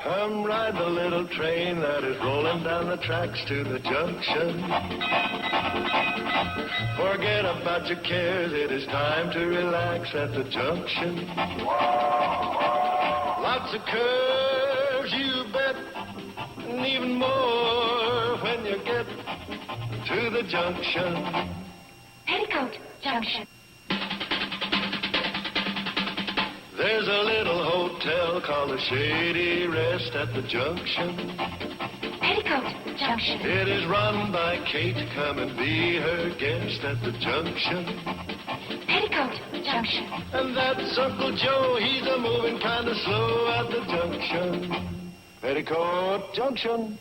Come ride the little train that is rolling down the tracks to the junction. Forget about your cares, it is time to relax at the junction. Lots of curves, you bet, and even more when you get to the junction. Petticoat Junction. There's a little hotel called the Shady Rest at the junction. Petticoat Junction. It is run by Kate. Come and be her guest at the junction. Petticoat Junction. And that's Uncle Joe. He's a moving kind of slow at the junction. Petticoat Junction.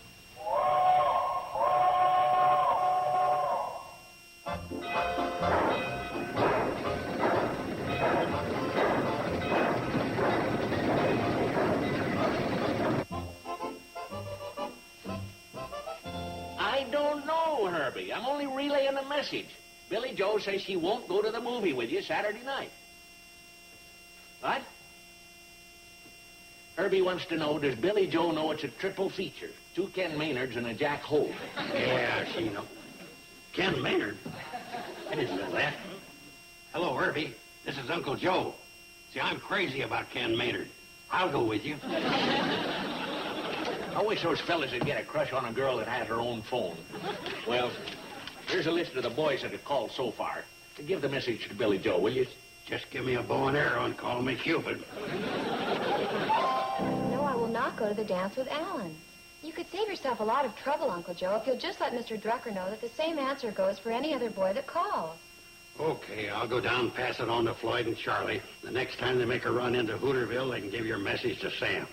I don't know, Herbie. I'm only relaying a message. Billy Joe says she won't go to the movie with you Saturday night. What? Herbie wants to know, does Billy Joe know it's a triple feature? 2 Ken Maynards and a Jack Holt. Yeah, she knows. Ken Maynard? I didn't know that. Hello, Herbie. This is Uncle Joe. See, I'm crazy about Ken Maynard. I'll go with you. I wish those fellas would get a crush on a girl that has her own phone. Well, here's a list of the boys that have called so far. Give the message to Billy Joe, will you? Just give me a bow and arrow and call me Cupid. No, I will not go to the dance with Alan. You could save yourself a lot of trouble, Uncle Joe, if you'll just let Mr. Drucker know that the same answer goes for any other boy that calls. Okay, I'll go down and pass it on to Floyd and Charlie. The next time they make a run into Hooterville, they can give your message to Sam.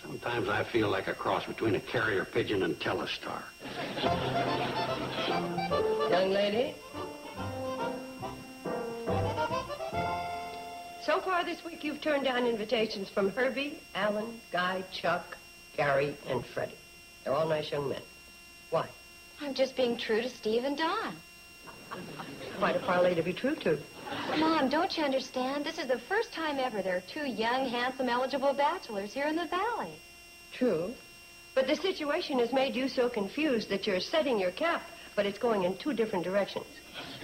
Sometimes I feel like a cross between a carrier pigeon and Telestar. Young lady? So far this week, you've turned down invitations from Herbie, Alan, Guy, Chuck, Gary, and Freddie. They're all nice young men. Why? I'm just being true to Steve and Don. Quite a parlay to be true to. Mom, don't you understand? This is the first time ever there are 2 young, handsome, eligible bachelors here in the valley. True. But the situation has made you so confused that you're setting your cap, but it's going in 2 different directions.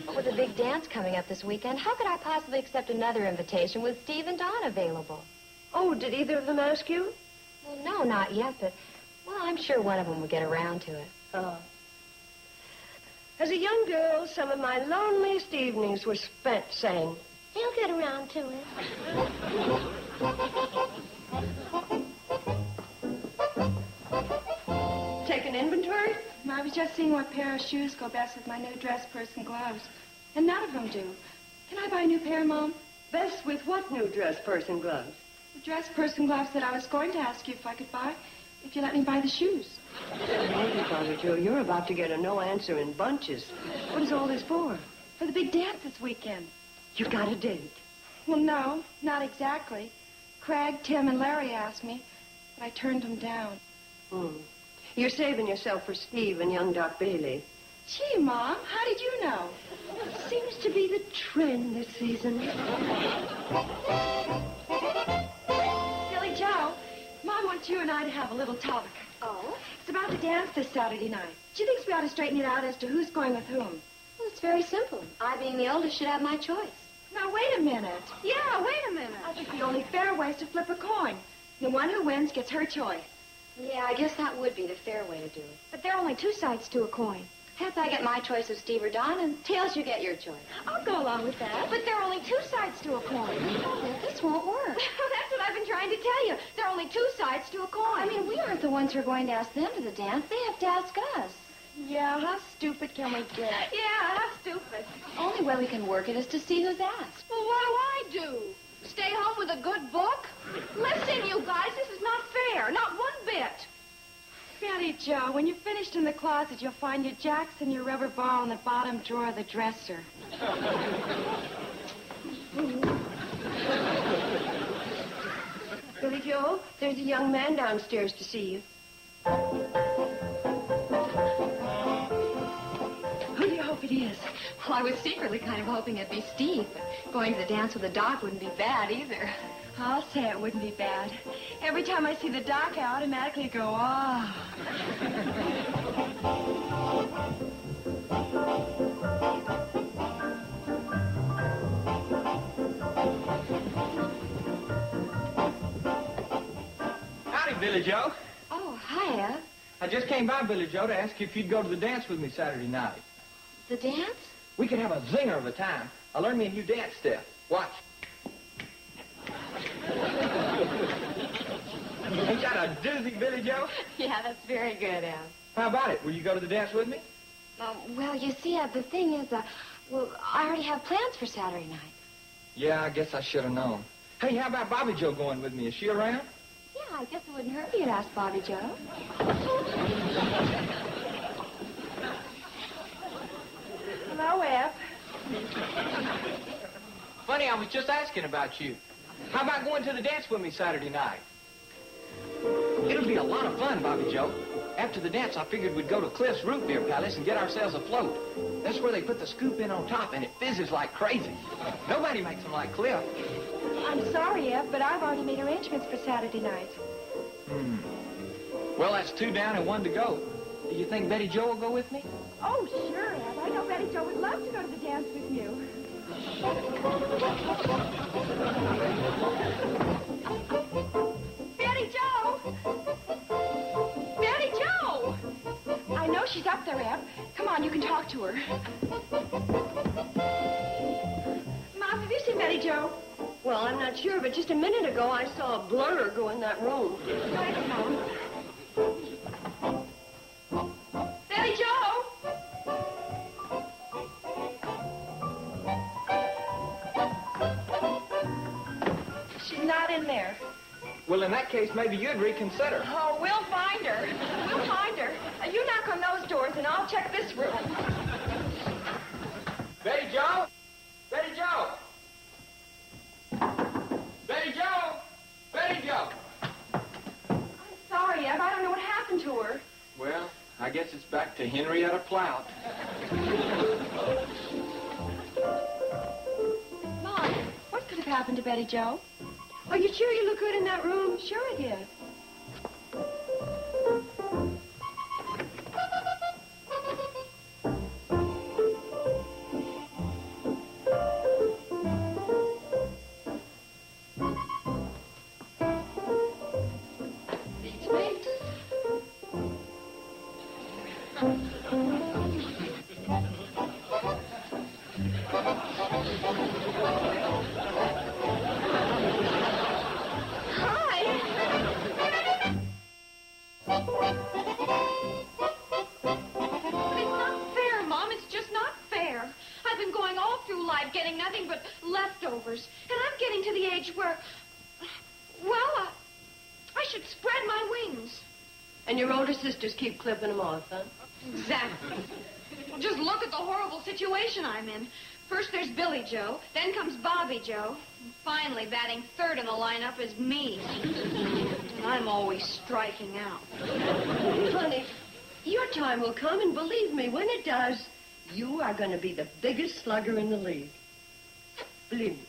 But with a big dance coming up this weekend, how could I possibly accept another invitation with Steve and Don available? Oh, did either of them ask you? Well, no, not yet, but, well, I'm sure one of them will get around to it. Oh. As a young girl, some of my loneliest evenings were spent saying, he'll get around to it. Take an inventory? I was just seeing what pair of shoes go best with my new dress purse and gloves. And none of them do. Can I buy a new pair, Mom? Best with what new dress purse and gloves? The dress purse and gloves that I was going to ask you if I could buy, if you let me buy the shoes. Maybe, Father Joe, you're about to get a no answer in bunches. What is all this for? For the big dance this weekend. You got a date? Well, no, not exactly. Craig, Tim, and Larry asked me, but I turned them down. You're saving yourself for Steve and young Doc Bailey. Gee, Mom, how did you know? It seems to be the trend this season. Billy Joe, Mom wants you and I to have a little talk. Oh? It's about the dance this Saturday night. She thinks we ought to straighten it out as to who's going with whom. Well, it's very simple. I, being the oldest, should have my choice. Now, wait a minute. Yeah, wait a minute. I think the only fair way is to flip a coin. The one who wins gets her choice. Yeah, I guess that would be the fair way to do it. But there are only 2 sides to a coin. Heads, I get my choice of Steve or Don, and tails, you get your choice. I'll go along with that. But there are only 2 sides to a coin. Oh, this won't work. That's what I've been trying to tell you. There are only 2 sides to a coin. I mean, we aren't the ones who are going to ask them to the dance. They have to ask us. Yeah, how stupid can we get? Yeah, how stupid. Only way we can work it is to see who's asked. Well, what do I do? Stay home with a good book? Listen, you guys, this is not fair. Not one bit. Billy Joe, when you're finished in the closet, you'll find your jacks and your rubber ball in the bottom drawer of the dresser. Billy Joe, there's a young man downstairs to see you. Who do you hope it is? Well, I was secretly kind of hoping it'd be Steve. But going to the dance with the doc wouldn't be bad either. I'll say it wouldn't be bad. Every time I see the dock, I automatically go, ah. Howdy, Billy Joe. Oh, hiya. I just came by, Billy Joe, to ask you if you'd go to the dance with me Saturday night. The dance? We could have a zinger of a time. I learned me a new dance step. Watch. Ain't that a doozy, Billy Joe? Yeah, that's very good, Al. How about it? Will you go to the dance with me? Well, you see, the thing is, well, I already have plans for Saturday night. Yeah, I guess I should have known. Hey, how about Bobby Joe going with me? Is she around? Yeah, I guess it wouldn't hurt you to ask Bobby Joe. Hello, Eb. Funny, I was just asking about you. How about going to the dance with me Saturday night? It'll be a lot of fun, Bobby Joe. After the dance, I figured we'd go to Cliff's root beer palace and get ourselves a float. That's where they put the scoop in on top, and it fizzes like crazy. Nobody makes them like Cliff. I'm sorry, Eb, but I've already made arrangements for Saturday night. Well, that's 2 down and 1 to go. Do you think Betty Joe will go with me? Oh, sure, Eb. I know Betty Jo would love to go to the dance with you. Betty Jo! Betty Jo! I know she's up there, Eb. Come on, you can talk to her. Mom, have you seen Betty Jo? Well, I'm not sure, but just a minute ago I saw a blur go in that room. Go ahead, Mom. Betty Jo! She's not in there. Well, in that case, maybe you'd reconsider. Oh, we'll find her. We'll find her. You knock on those doors, and I'll check this room. Betty Joe? Betty Joe? Betty Joe? Betty Joe? I'm sorry, Eb. I don't know what happened to her. Well, I guess it's back to Henrietta Plout. Mom, what could have happened to Betty Jo? Are you sure you look good in that room? Sure it is. Beats me. Getting nothing but leftovers. And I'm getting to the age where, well, I should spread my wings. And your older sisters keep clipping them off, huh? Exactly. Well, just look at the horrible situation I'm in. First there's Billy Joe, then comes Bobby Joe. And finally, batting third in the lineup is me. And I'm always striking out. Honey, your time will come, and believe me, when it does, you are going to be the biggest slugger in the league. Believe me.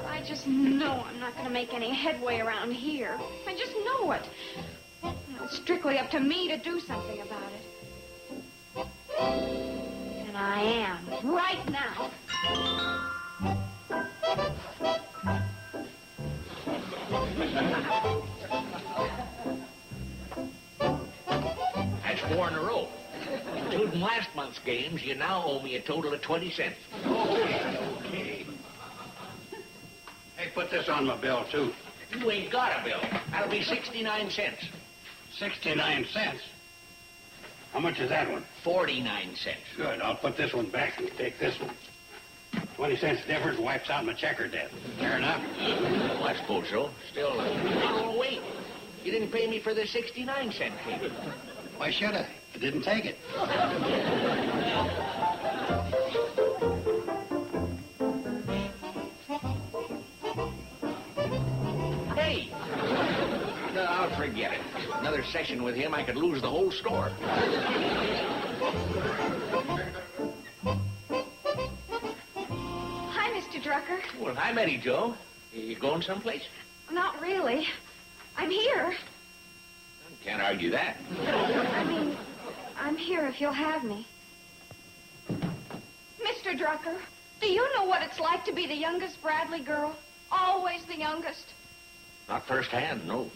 I just know I'm not going to make any headway around here. I just know it. It's strictly up to me to do something about it. And I am, right now. That's 4 in a row. Including last month's games, you now owe me a total of 20 cents. Okay. Hey, put this on my bill, too. You ain't got a bill. That'll be 69 cents. 69 cents? How much is that one? 49 cents. Good. I'll put this one back and take this one. 20 cents difference wipes out my checker debt. Fair enough? Well, I suppose so. Still, oh, wait. You didn't pay me for the 69-cent payment. Why should I? I didn't take it. Hey! No, I'll forget it. Another session with him, I could lose the whole store. Hi, Mr. Drucker. Well, hi, Betty Joe. You going someplace? Not really. I'm here. Can't argue that. I mean, I'm here if you'll have me. Mr. Drucker, do you know what it's like to be the youngest Bradley girl? Always the youngest. Not firsthand, no.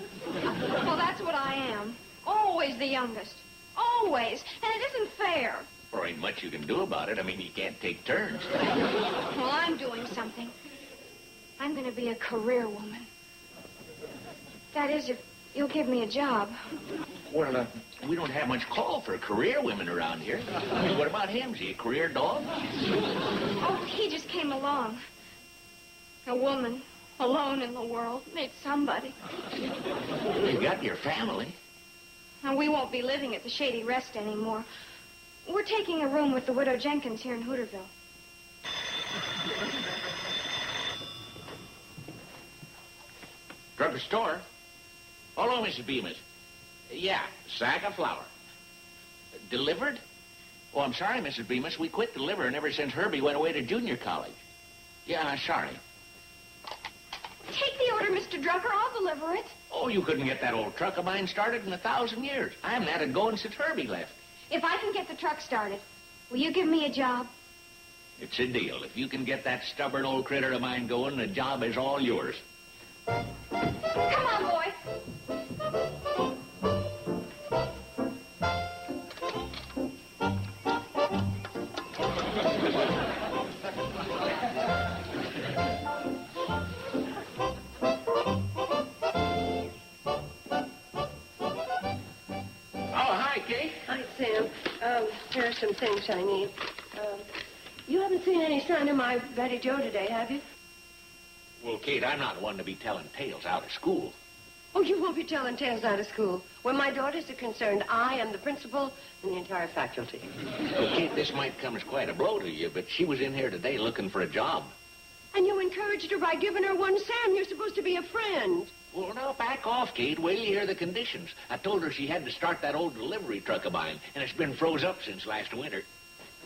Well, that's what I am. Always the youngest. Always. And it isn't fair. There ain't much you can do about it. I mean, you can't take turns. Well, I'm doing something. I'm going to be a career woman. That is, if you'll give me a job. Well, we don't have much call for career women around here. I mean, what about him? Is he a career dog? Oh, he just came along. A woman, alone in the world, needs somebody. You got your family. And we won't be living at the Shady Rest anymore. We're taking a room with the widow Jenkins here in Hooterville. Drugstore? Hello, Mrs. Bemis. Yeah, sack of flour. Delivered? Oh, I'm sorry, Mrs. Bemis. We quit delivering ever since Herbie went away to junior college. Yeah, sorry. Take the order, Mr. Drucker. I'll deliver it. Oh, you couldn't get that old truck of mine started in 1,000 years. I haven't had it going since Herbie left. If I can get the truck started, will you give me a job? It's a deal. If you can get that stubborn old critter of mine going, the job is all yours. Come on, boy. There are some things I need. You haven't seen any sign of my Betty Joe today, have you? Well, Kate, I'm not one to be telling tales out of school. Oh, you won't be telling tales out of school. Where my daughters are concerned, I am the principal and the entire faculty. Well, Kate, this might come as quite a blow to you, but she was in here today looking for a job. And you encouraged her by giving her one Sam. You're supposed to be a friend. Well, now, back off, Kate. Wait till you hear the conditions. I told her she had to start that old delivery truck of mine, and it's been froze up since last winter.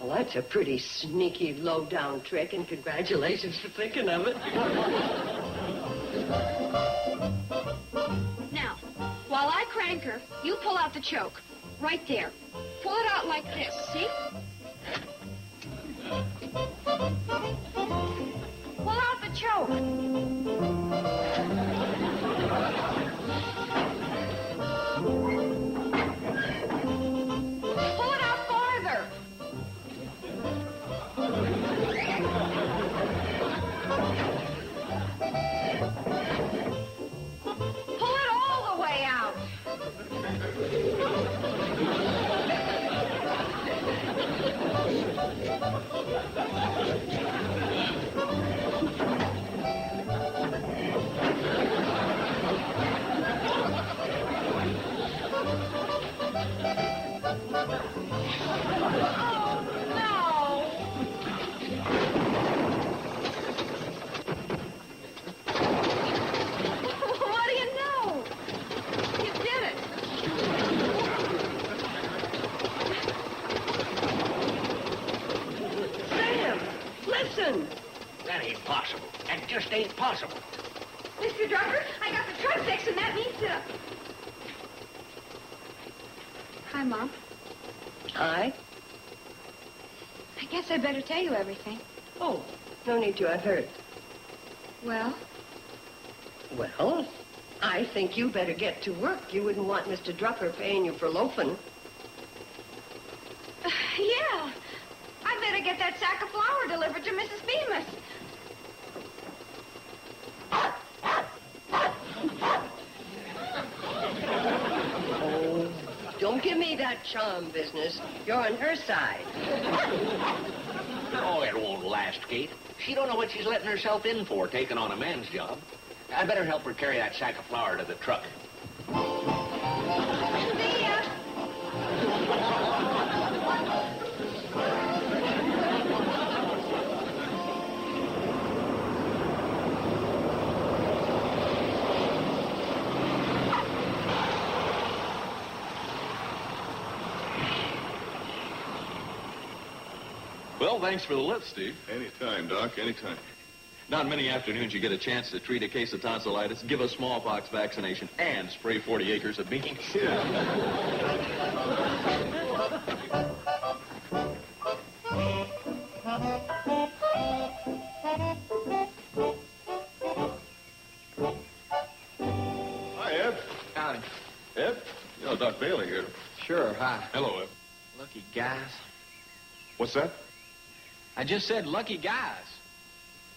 Well, that's a pretty sneaky, low-down trick, and congratulations for thinking of it. Now, while I crank her, you pull out the choke. Right there. Pull it out like this, see? Pull out the choke. Pull it out farther. Pull it all the way out. That ain't possible. That just ain't possible. Mr. Drucker, I got the truck fixed, and that means to... Hi, Mom. Hi? I guess I better tell you everything. Oh, no need to. I've heard. Well? Well, I think you better get to work. You wouldn't want Mr. Drucker paying you for loafing. Yeah. I better get that sack of flour delivered to Mrs. Bemis. Oh, don't give me that charm business. You're on her side. Oh, it won't last, Kate. She don't know what she's letting herself in for, taking on a man's job. I better help her carry that sack of flour to the truck. See ya. Well, thanks for the lift, Steve. Anytime, Doc, anytime. Not many afternoons you get a chance to treat a case of tonsillitis, give a smallpox vaccination, and spray 40 acres of beans. Hi, Ed. Howdy. Ed? You know, Doc Bailey here. Sure, hi. Hello, Ed. Lucky guys. What's that? I just said lucky guys.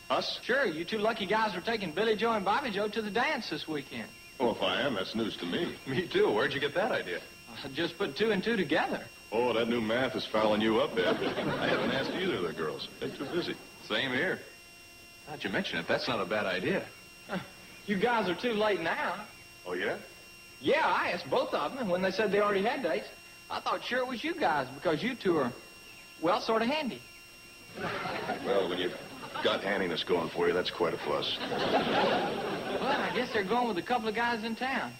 Us? Sure, you two lucky guys are taking Billy Joe and Bobby Joe to the dance this weekend. Well, if I am, that's news to me. Me too. Where'd you get that idea? I just put two and two together. Oh, that new math is fouling you up, Ed. I haven't asked either of the girls. They're too busy. Same here. Now that you mention it, that's not a bad idea. You guys are too late now. Oh, yeah? Yeah, I asked both of them, and when they said they already had dates, I thought sure it was you guys because you two are, well, sort of handy. Well, when you've got handiness going for you, that's quite a plus. Well, I guess they're going with a couple of guys in town.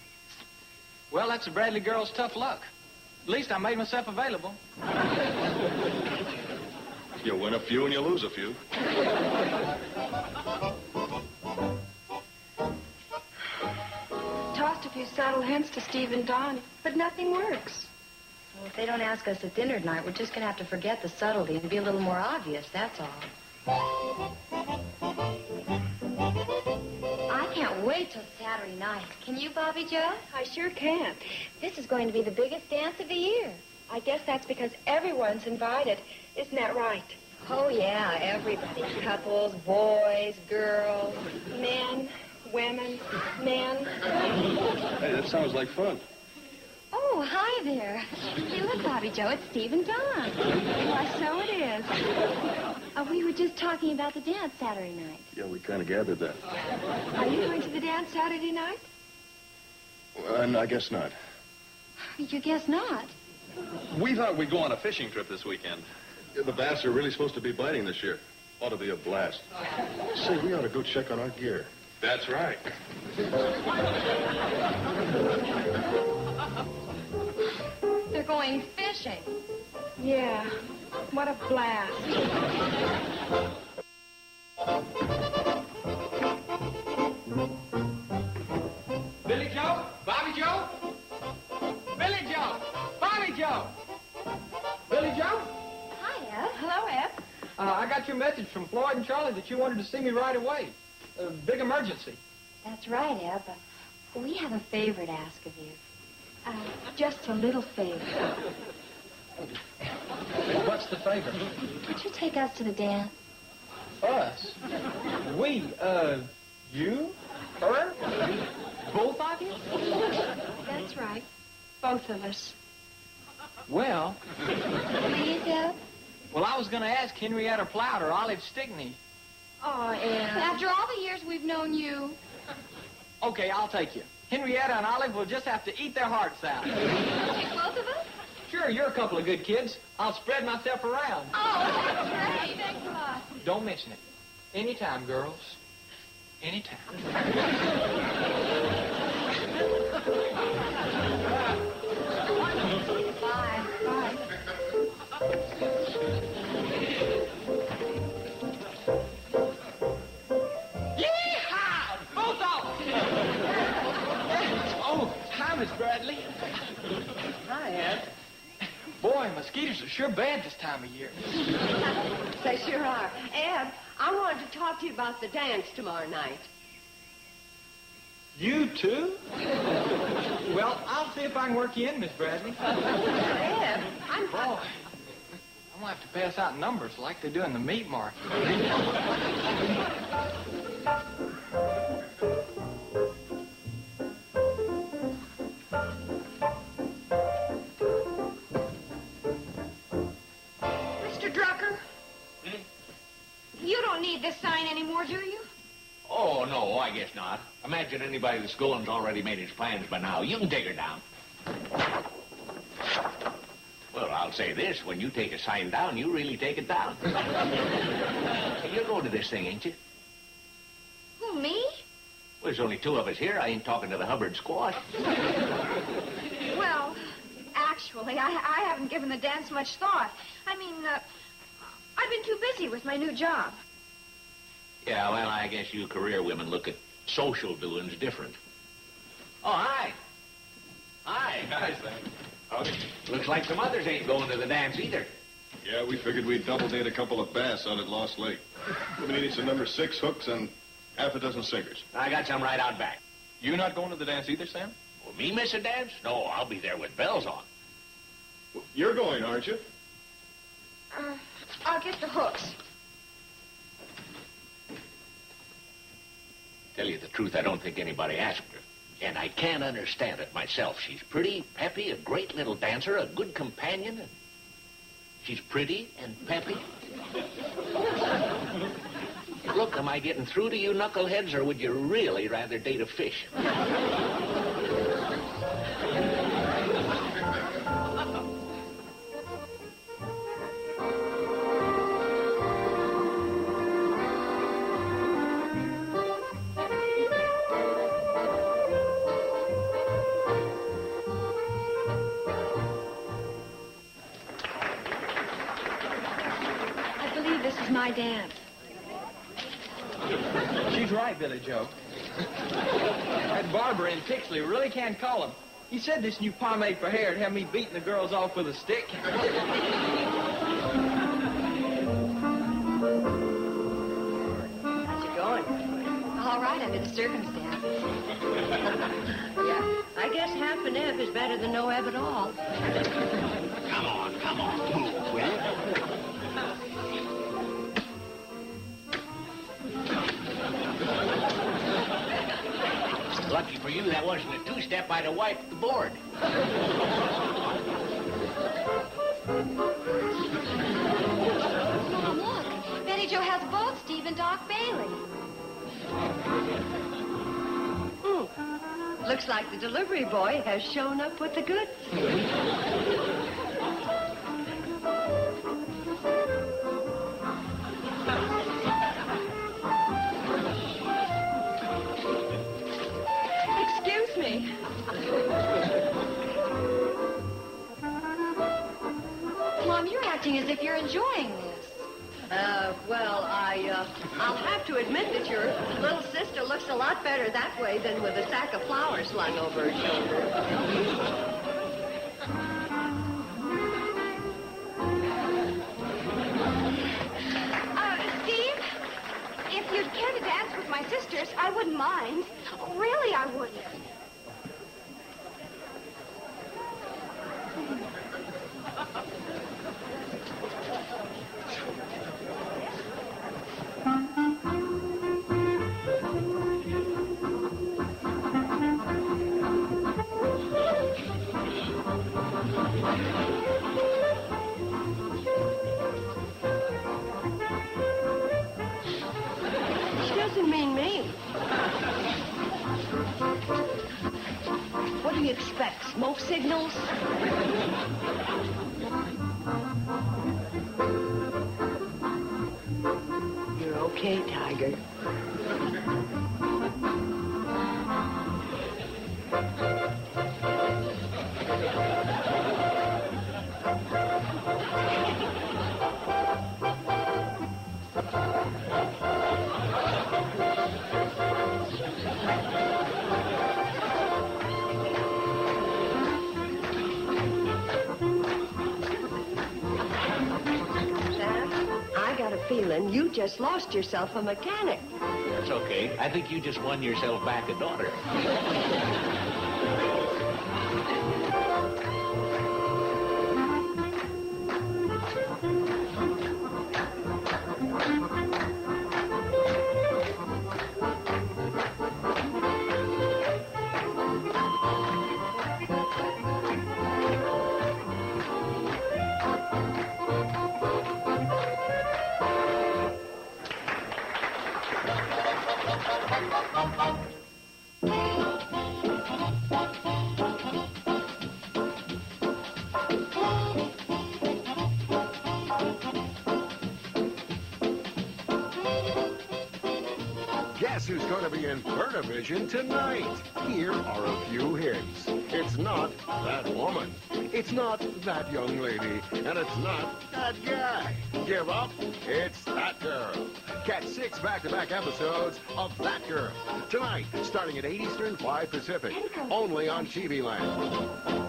Well, that's the Bradley girls' tough luck. At least I made myself available. You win a few and you lose a few. Tossed a few subtle hints to Steve and Don, but nothing works. Well, if they don't ask us at dinner tonight, we're just going to have to forget the subtlety and be a little more obvious, that's all. I can't wait till Saturday night. Can you, Bobby Joe? I sure can. This is going to be the biggest dance of the year. I guess that's because everyone's invited. Isn't that right? Oh, yeah, everybody. Couples, boys, girls. Men, women, men. Hey, that sounds like fun. Oh, hi there. Hey, look, Bobby Joe, it's Steve and Don. Why, so it is. We were just talking about the dance Saturday night. Yeah, we kind of gathered that. Are you going to the dance Saturday night? Well, I guess not. You guess not. We thought we'd go on a fishing trip this weekend. Yeah, the bass are really supposed to be biting this year. Ought to be a blast. Say, we ought to go check on our gear. That's right. They're going fishing. Yeah. What a blast. Billy Joe? Bobby Joe? Billy Joe! Bobby Joe! Billy Joe? Hiya. Hello, Ed. I got your message from Floyd and Charlie that you wanted to see me right away. A big emergency. That's right, Eb. We have a favor to ask of you. Just a little favor. What's the favor? Could you take us to the dance? Us? We, you? Her? Both of you? That's right. Both of us. Well, Please, Eb? well, I was going to ask Henrietta Plout or Olive Stickney. Oh, Ed. After all the years we've known you. Okay, I'll take you. Henrietta and Olive will just have to eat their hearts out. Take both of us? Sure, you're a couple of good kids. I'll spread myself around. Oh, that's great. Thanks a lot. Don't mention it. Anytime, girls. Anytime. Bye. Bye. Yee-haw! Both of them! Oh, hi, Miss Bradley. Hi, Ed. Boy, mosquitoes are sure bad this time of year. They sure are. Ed, I wanted to talk to you about the dance tomorrow night. You too? Well, I'll see if I can work you in, Miss Bradley. Ed, I'm... Boy, I'm gonna have to pass out numbers like they do in the meat market. Mr. Drucker? You don't need this sign anymore, do you? Oh, no, I guess not. Imagine anybody that's going's already made his plans by now. You can take her down. Well, I'll say this. When you take a sign down, you really take it down. You're going to this thing, ain't you? Who, me? Well, there's only two of us here. I ain't talking to the Hubbard squash. Well, actually, I haven't given the dance much thought. I mean, I've been too busy with my new job. Yeah, well, I guess you career women look at social doings different. Oh, hi. Hi. Hi, Sam. Howdy. Looks like some others ain't going to the dance either. Yeah, we figured we'd double date a couple of bass out at Lost Lake. We needed some number 6 hooks and half a dozen sinkers. I got some right out back. You not going to the dance either, Sam? Will me miss a dance? No, I'll be there with bells on. Well, you're going, aren't you? I'll get the hooks. Tell you the truth, I don't think anybody asked her. And I can't understand it myself. She's pretty, peppy, a great little dancer, a good companion. And she's pretty and peppy. Look, am I getting through to you knuckleheads, or would you really rather date a fish? I believe this is my dance. She's right, Billy Joe. That barber in Pixley really can't call him. He said this new pomade for hair would have me beating the girls off with a stick. How's it going? All right under the circumstances. Yeah, I guess half an F is better than no F at all. Come on, move, will you? Lucky for you, that wasn't a two-step. I'd have wiped the board. Oh, look. Betty Jo has both Steve and Doc Bailey. Looks like the delivery boy has shown up with the goods. Excuse me. Mom, you're acting as if you're enjoying this. I'll have to admit that your little sister looks a lot better that way than with a sack of flowers slung over her shoulder. Steve, if you'd care to dance with my sisters, I wouldn't mind. Really, I wouldn't. She doesn't mean me. What do you expect? Smoke signals? You're okay, Tiger. I got a feeling you just lost yourself a mechanic. That's okay. I think you just won yourself back a daughter. Guess who's who's going to be in Hootervision tonight. Here are a few hints. It's not that woman. It's not that young lady. And it's not that guy. Give up. It's that girl. Catch 6 back-to-back episodes of That Girl. Tonight, starting at 8 Eastern, 5 Pacific. Only on TV Land.